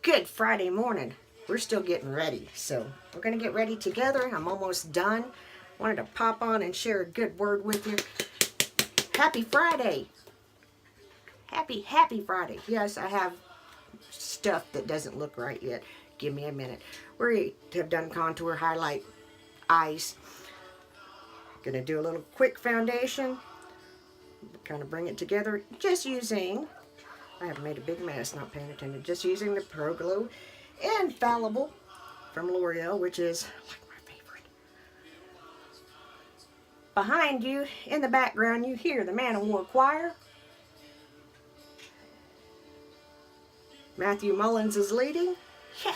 Good Friday morning. We're still getting ready, so we're going to get ready together. I'm almost done. Wanted to pop on and share a good word with you. Happy Friday. Happy Friday. Yes, I have stuff that doesn't look right yet. Give me a minute. We have done contour, highlight, eyes. Going to do a little quick foundation. Kind of bring it together just using, I have made a big mess not paying attention, just using the Pro Glow Infallible from L'Oreal, which is like my favorite. Behind you, in the background, you hear the Man of War Choir. Matthew Mullins is leading. Yeah.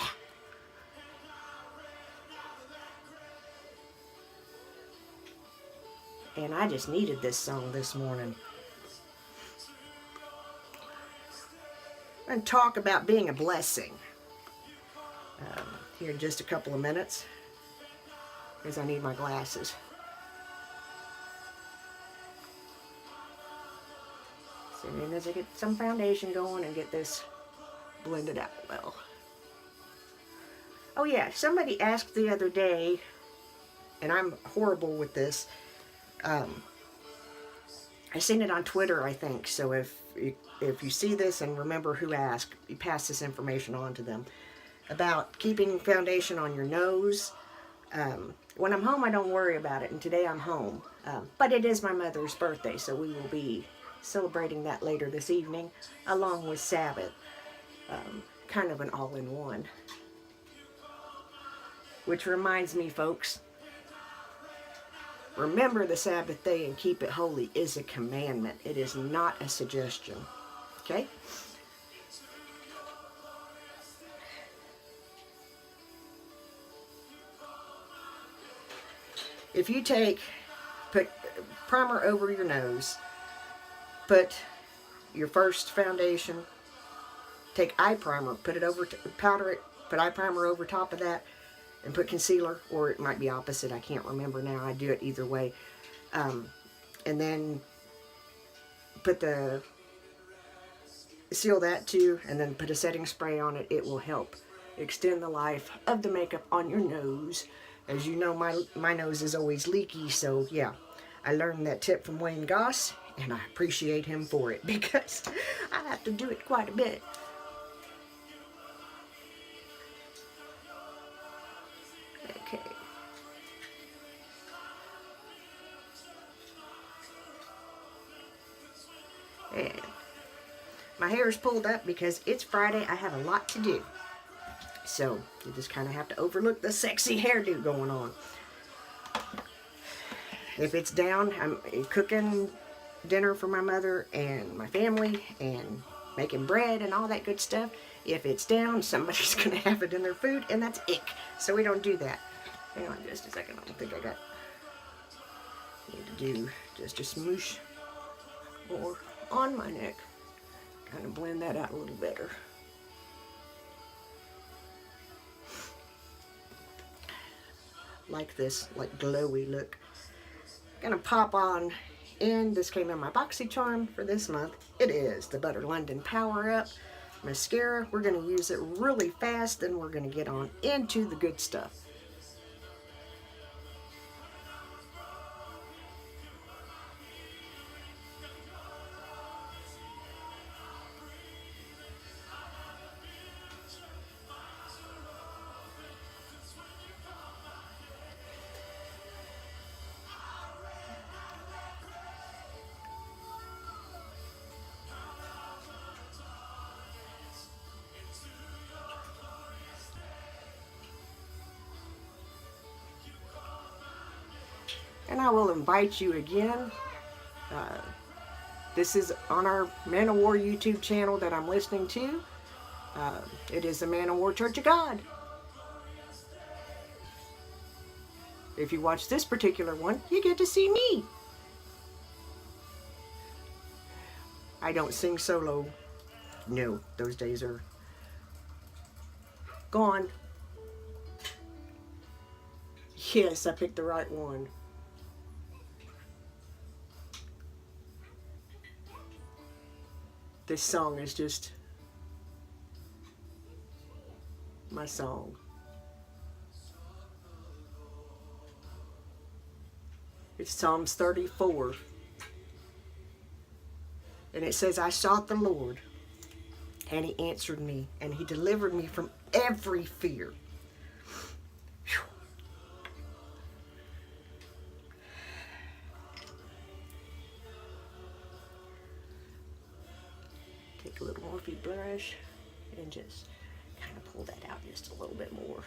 And I just needed this song this morning. I'm going to talk about being a blessing here in just a couple of minutes, because I need my glasses. So then as I get some foundation going and get this blended out well. Oh yeah, somebody asked the other day, and I'm horrible with this, I seen it on Twitter, I think, so if you see this and remember who asked, you pass this information on to them, about keeping foundation on your nose. When I'm home, I don't worry about it, and today I'm home. But it is my mother's birthday, so we will be celebrating that later this evening, along with Sabbath. Kind of an all-in-one. Which reminds me, folks, remember the Sabbath day and keep it holy is a commandment. It is not a suggestion. Okay? If you put primer over your nose, put your first foundation, take eye primer, put it over, powder it, put eye primer over top of that, and put concealer, or it might be opposite, I can't remember now, I do it either way. And then seal that too, and then put a setting spray on it. It will help extend the life of the makeup on your nose. As you know, my nose is always leaky, so yeah. I learned that tip from Wayne Goss, and I appreciate him for it, because I have to do it quite a bit. Okay. And my hair is pulled up because it's Friday. I have a lot to do. So you just kind of have to overlook the sexy hairdo going on. If it's down, I'm cooking dinner for my mother and my family and making bread and all that good stuff. If it's down, somebody's going to have it in their food, and that's ick. So we don't do that. Hang on just a second. I don't think I need to do just a smoosh more on my neck. Kind of blend that out a little better. Like this, like glowy look. Gonna pop on in. This came in my BoxyCharm for this month. It is the Butter London Power Up Mascara. We're gonna use it really fast, then we're gonna get on into the good stuff. And I will invite you again. This is on our Man of War YouTube channel that I'm listening to. It is the Man of War Church of God. If you watch this particular one, you get to see me. I don't sing solo. No, those days are gone. Yes, I picked the right one. This song is just my song. It's Psalms 34. And it says, I sought the Lord, and he answered me, and he delivered me from every fear. Whew. Take a little Morphe brush and just kind of pull that out just a little bit more.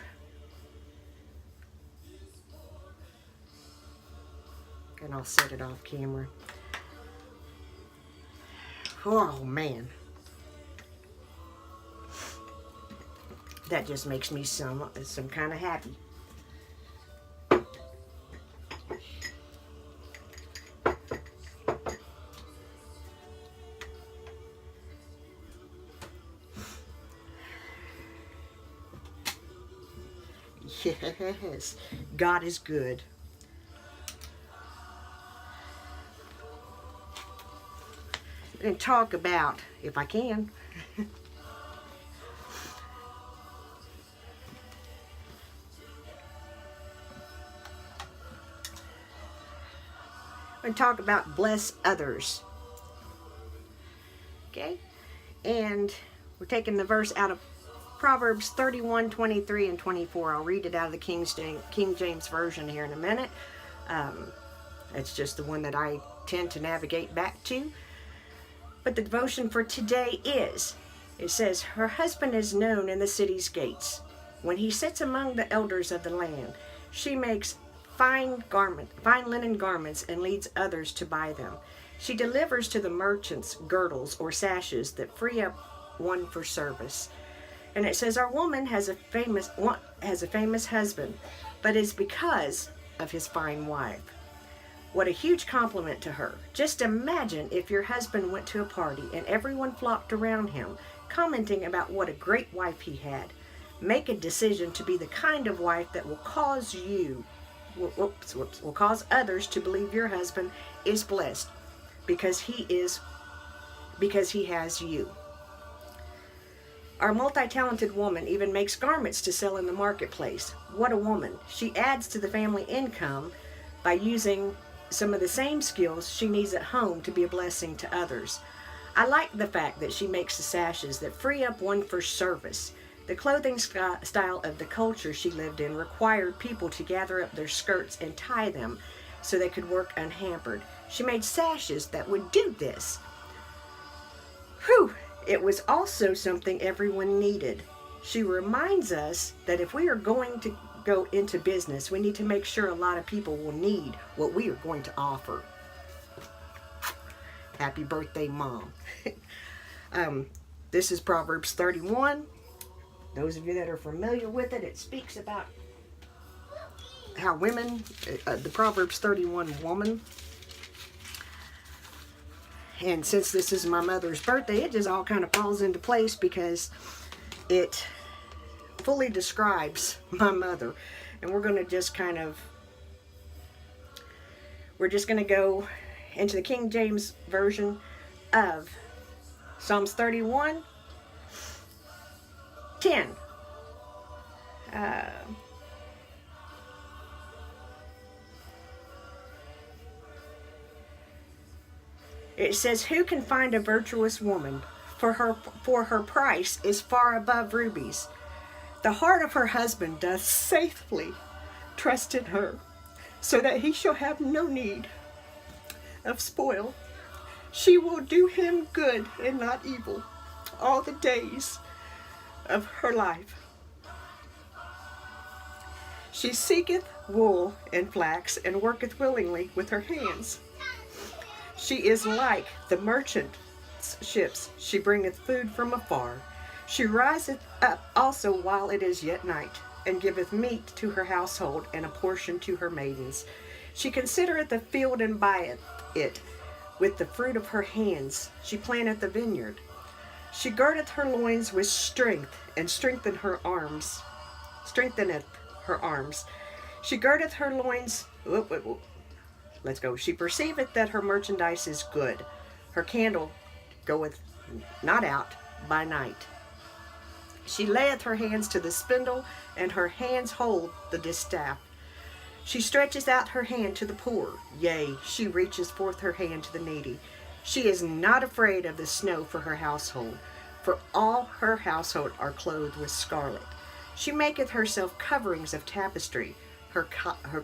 And I'll set it off camera. Oh man, that just makes me some kind of happy. Yes, God is good. And talk about, if I can, and talk about bless others. Okay? And we're taking the verse out of Proverbs 31, 23, and 24. I'll read it out of the King James Version here in a minute. It's just the one that I tend to navigate back to. But the devotion for today is, it says, her husband is known in the city's gates. When he sits among the elders of the land, she makes fine linen garments and leads others to buy them. She delivers to the merchants girdles or sashes that free up one for service. And it says, our woman has a famous husband, but it's because of his fine wife. What a huge compliment to her. Just imagine if your husband went to a party and everyone flocked around him, commenting about what a great wife he had. Make a decision to be the kind of wife that will cause will cause others to believe your husband is blessed because he has you. Our multi-talented woman even makes garments to sell in the marketplace. What a woman. She adds to the family income by using some of the same skills she needs at home to be a blessing to others. I like the fact that she makes the sashes that free up one for service. The clothing style of the culture she lived in required people to gather up their skirts and tie them so they could work unhampered. She made sashes that would do this. Whew! It was also something everyone needed. She reminds us that if we are going to go into business, we need to make sure a lot of people will need what we are going to offer. Happy birthday, Mom. This is Proverbs 31. Those of you that are familiar with it, it speaks about how women, the Proverbs 31 woman, and since this is my mother's birthday, it just all kind of falls into place because it fully describes my mother. And we're going to just we're just going to go into the King James Version of Psalms 31, 10. It says, who can find a virtuous woman? For her price is far above rubies. The heart of her husband doth safely trust in her, so that he shall have no need of spoil. She will do him good and not evil all the days of her life. She seeketh wool and flax, and worketh willingly with her hands. She is like the merchant ships. She bringeth food from afar. She riseth up also while it is yet night, and giveth meat to her household, and a portion to her maidens. She considereth the field and buyeth it with the fruit of her hands. She planteth a vineyard. She girdeth her loins with strength, and strengtheneth her arms. She girdeth her loins. Let's go. She perceiveth that her merchandise is good. Her candle goeth not out by night. She layeth her hands to the spindle, and her hands hold the distaff. She stretches out her hand to the poor, yea, she reaches forth her hand to the needy. She is not afraid of the snow for her household, for all her household are clothed with scarlet. She maketh herself coverings of tapestry, her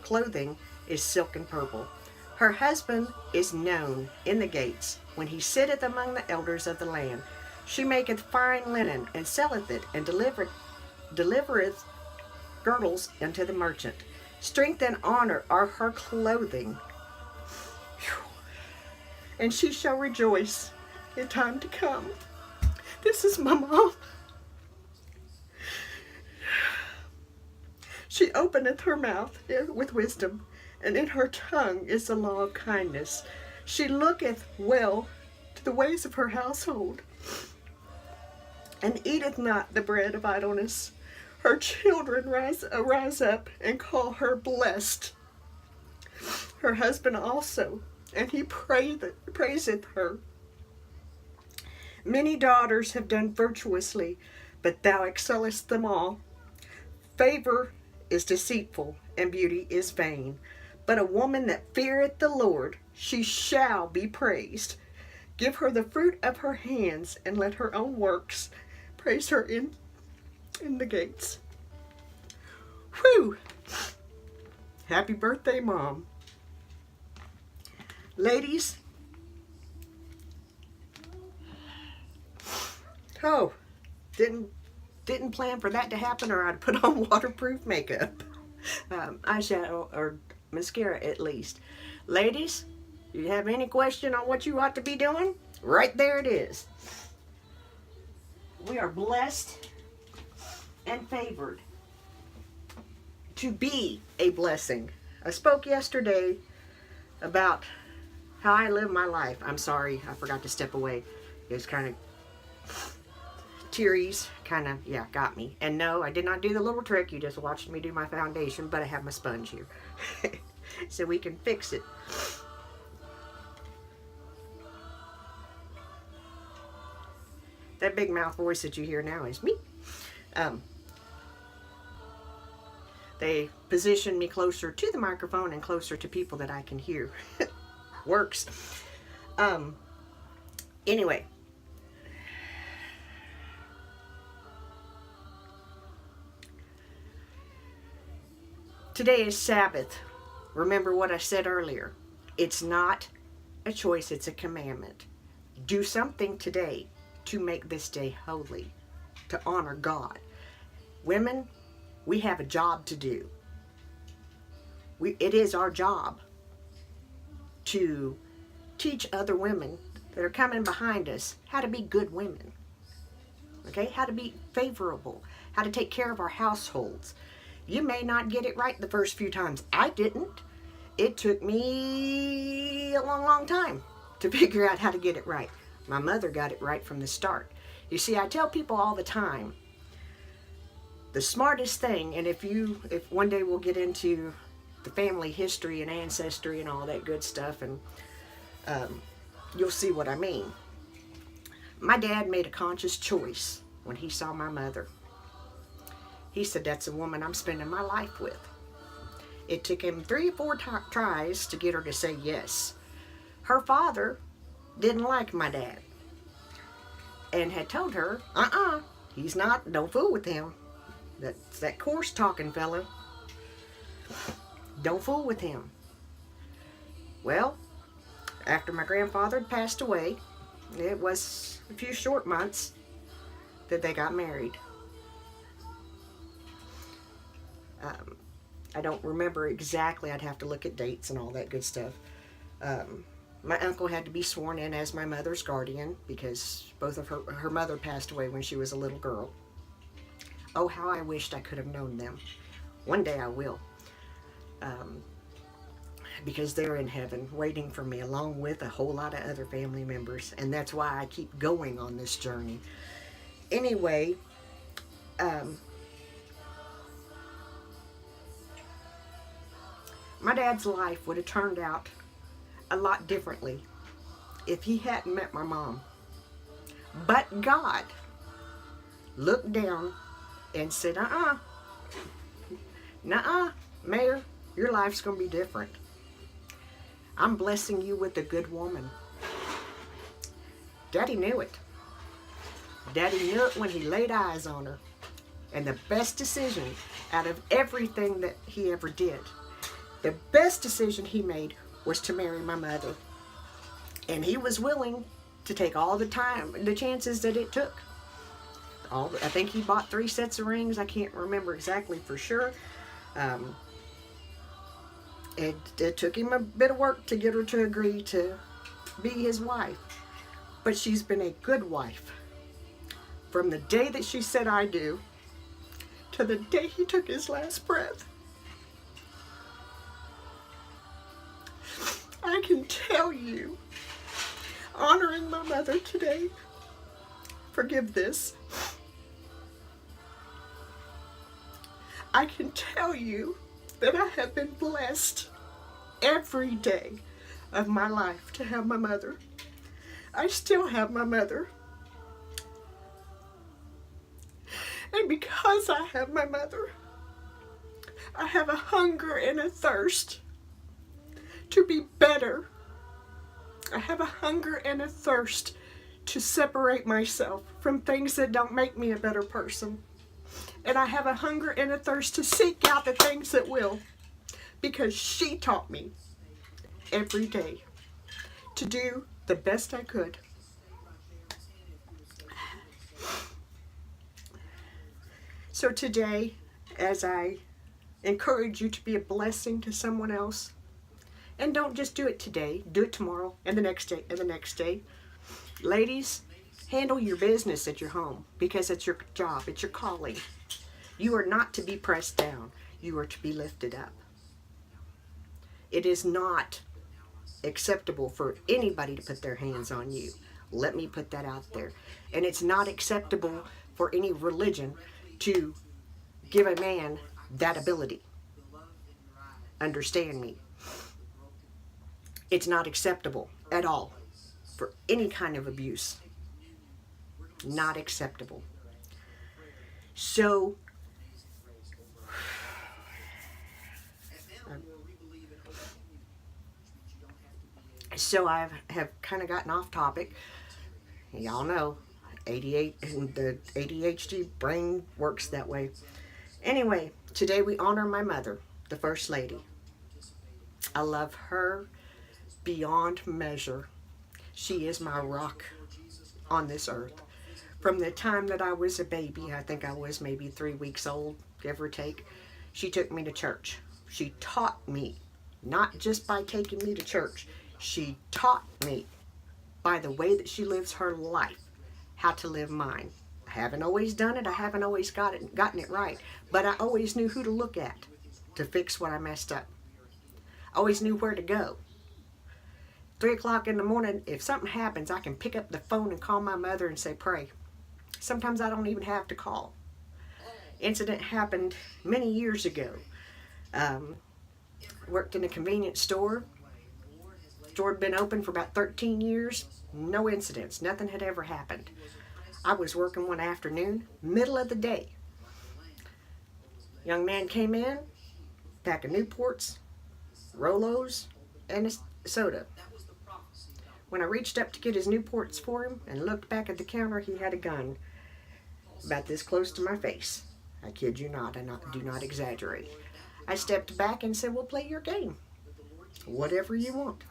clothing is silk and purple. Her husband is known in the gates, when he sitteth among the elders of the land. She maketh fine linen, and selleth it, and delivereth girdles unto the merchant. Strength and honor are her clothing. Whew. And she shall rejoice in time to come. This is my mom. She openeth her mouth with wisdom, and in her tongue is the law of kindness. She looketh well to the ways of her household, and eateth not the bread of idleness. Her children rise up and call her blessed. Her husband also, and he praiseth her. Many daughters have done virtuously, but thou excellest them all. Favor is deceitful, and beauty is vain. But a woman that feareth the Lord, she shall be praised. Give her the fruit of her hands, and let her own works praise her in the gates. Whew! Happy birthday, Mom. Ladies, oh, didn't plan for that to happen, or I'd put on waterproof makeup. Eyeshadow or mascara at least. Ladies, you have any question on what you ought to be doing? Right there it is. We are blessed and favored to be a blessing. I spoke yesterday about how I live my life. I'm sorry, I forgot to step away. It was kind of tearies, got me. And no, I did not do the little trick. You just watched me do my foundation, but I have my sponge here. So we can fix it. That big mouth voice that you hear now is me. They position me closer to the microphone and closer to people that I can hear. Works. Anyway. Today is Sabbath. Remember what I said earlier. It's not a choice, it's a commandment. Do something today to make this day holy, to honor God. Women, we have a job to do. It is our job to teach other women that are coming behind us how to be good women. Okay? How to be favorable, how to take care of our households. You may not get it right the first few times. I didn't. It took me a long, long time to figure out how to get it right. My mother got it right from the start. You see, I tell people all the time, the smartest thing, and if one day we'll get into the family history and ancestry and all that good stuff, and you'll see what I mean. My dad made a conscious choice when he saw my mother. He said, that's a woman I'm spending my life with. It took him 3 or 4 tries to get her to say yes. Her father didn't like my dad and had told her, he's not, don't fool with him. That's that coarse talking fella. Don't fool with him. Well, after my grandfather had passed away, it was a few short months that they got married. I don't remember exactly. I'd have to look at dates and all that good stuff. My uncle had to be sworn in as my mother's guardian because both of her mother passed away when she was a little girl. Oh, how I wished I could have known them. One day I will. Because they're in heaven waiting for me along with a whole lot of other family members. And that's why I keep going on this journey. Anyway, my dad's life would have turned out a lot differently if he hadn't met my mom. But God looked down and said, nuh-uh, Mayor, your life's going to be different. I'm blessing you with a good woman. Daddy knew it. Daddy knew it when he laid eyes on her. And the best decision out of everything that he ever did, the best decision he made was to marry my mother. And he was willing to take all the chances that it took. I think he bought 3 sets of rings. I can't remember exactly for sure. It took him a bit of work to get her to agree to be his wife. But she's been a good wife. From the day that she said I do, to the day he took his last breath. I can tell you, honoring my mother today, forgive this, I can tell you that I have been blessed every day of my life to have my mother. I still have my mother. And because I have my mother, I have a hunger and a thirst to be better. I have a hunger and a thirst to separate myself from things that don't make me a better person. And I have a hunger and a thirst to seek out the things that will, because she taught me every day to do the best I could. So today, as I encourage you to be a blessing to someone else, and don't just do it today, do it tomorrow, and the next day, and the next day. Ladies, handle your business at your home, because it's your job, it's your calling. You are not to be pressed down. You are to be lifted up. It is not acceptable for anybody to put their hands on you. Let me put that out there. And it's not acceptable for any religion to give a man that ability. Understand me. It's not acceptable at all for any kind of abuse. Not acceptable. So, I have kind of gotten off topic. Y'all know, 88 and the ADHD brain works that way. Anyway, today we honor my mother, the First Lady. I love her beyond measure. She is my rock on this earth. From the time that I was a baby, I think I was maybe 3 weeks old, give or take, she took me to church. She taught me, not just by taking me to church, she taught me by the way that she lives her life, how to live mine. I haven't always done it, I haven't always gotten it right, but I always knew who to look at to fix what I messed up. I always knew where to go. 3 o'clock in the morning, if something happens, I can pick up the phone and call my mother and say, pray. Sometimes I don't even have to call. Incident happened many years ago. Worked in a convenience store. Store had been open for about 13 years. No incidents. Nothing had ever happened. I was working one afternoon, middle of the day. Young man came in, pack of Newports, Rolos, and a soda. When I reached up to get his Newports for him and looked back at the counter, he had a gun about this close to my face. I kid you not, do not exaggerate. I stepped back and said, well, play your game. Whatever you want.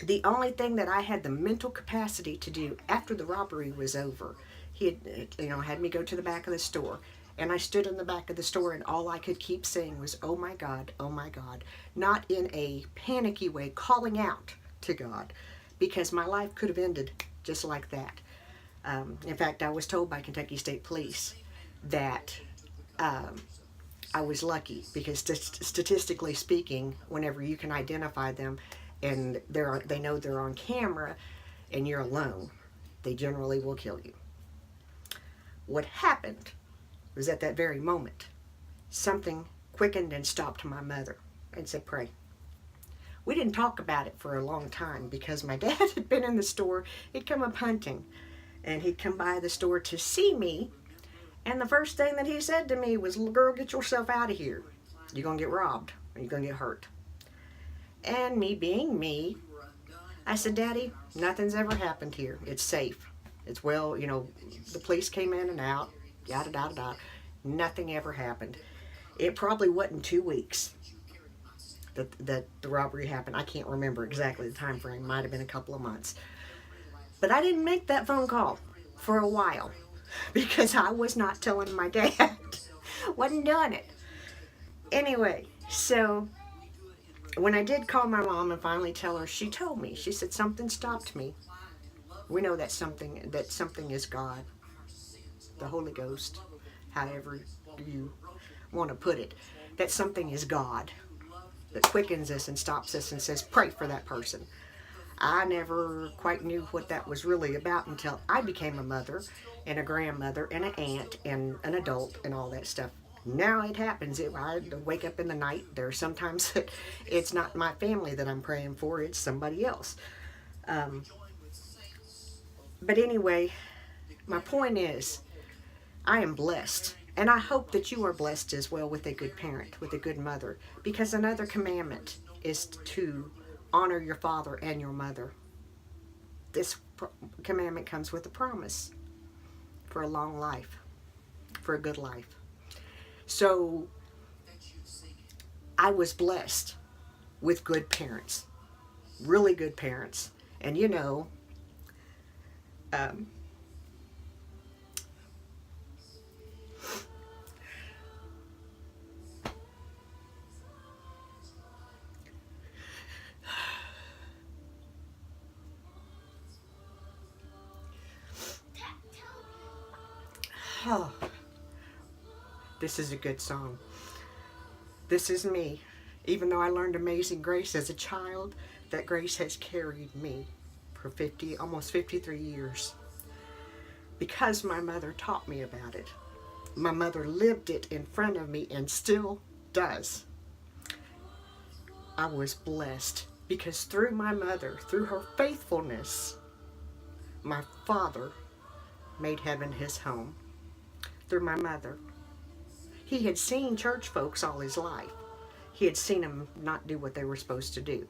The only thing that I had the mental capacity to do after the robbery was over, he had me go to the back of the store. And I stood in the back of the store, and all I could keep saying was, oh my God, oh my God. Not in a panicky way, calling out to God, because my life could have ended just like that. In fact, I was told by Kentucky State Police that I was lucky, because statistically speaking, whenever you can identify them and they know they're on camera and you're alone, they generally will kill you. What happened was, at that very moment, something quickened and stopped my mother and said, pray. We didn't talk about it for a long time, because my dad had been in the store. He'd come up hunting, And he'd come by the store to see me. And the first thing that he said to me was, "Girl, get yourself out of here. You're going to get robbed. Or you're going to get hurt." And me being me, I said, "Daddy, nothing's ever happened here. It's safe. It's well, the police came in and out, yada, yada, yada. Nothing ever happened." It probably wasn't 2 weeks that the robbery happened. I can't remember exactly the time frame. Might have been a couple of months. But I didn't make that phone call for a while because I was not telling my dad. Wasn't doing it. Anyway, so when I did call my mom and finally tell her, she told me, she said, "Something stopped me. We know that something is God, the Holy Ghost, however you want to put it. That something is God that quickens us and stops us and says, pray for that person." I never quite knew what that was really about until I became a mother and a grandmother and an aunt and an adult and all that stuff. Now it happens. I wake up in the night. There are sometimes that it's not my family that I'm praying for. It's somebody else. But anyway, my point is, I am blessed. And I hope that you are blessed as well with a good parent, with a good mother. Because another commandment is to honor your father and your mother. This commandment comes with a promise for a long life, for a good life. So I was blessed with good parents, really good parents. And oh, this is a good song. This is me. Even though I learned Amazing Grace as a child, that grace has carried me for almost 53 years. Because my mother taught me about it. My mother lived it in front of me and still does. I was blessed because through my mother, through her faithfulness, my father made heaven his home. Through my mother. He had seen church folks all his life. He had seen them not do what they were supposed to do.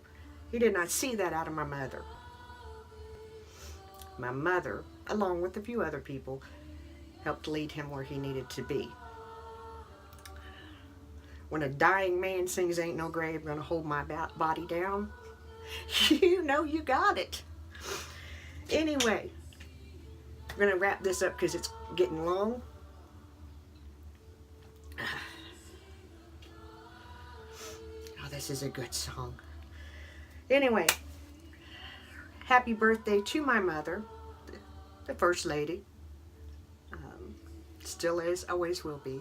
He did not see that out of my mother. My mother, along with a few other people, helped lead him where he needed to be. When a dying man sings "Ain't No Grave Gonna Hold My Body Down," you know you got it. Anyway, we're going to wrap this up because it's getting long. Oh, this is a good song. Anyway, happy birthday to my mother, the First Lady. Still is, always will be.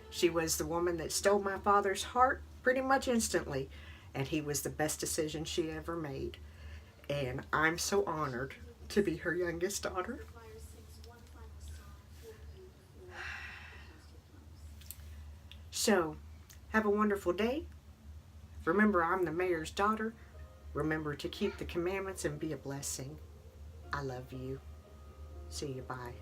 She was the woman that stole my father's heart pretty much instantly, and he was the best decision she ever made. And I'm so honored to be her youngest daughter. So, have a wonderful day. Remember, I'm the mayor's daughter. Remember to keep the commandments and be a blessing. I love you. See you. Bye.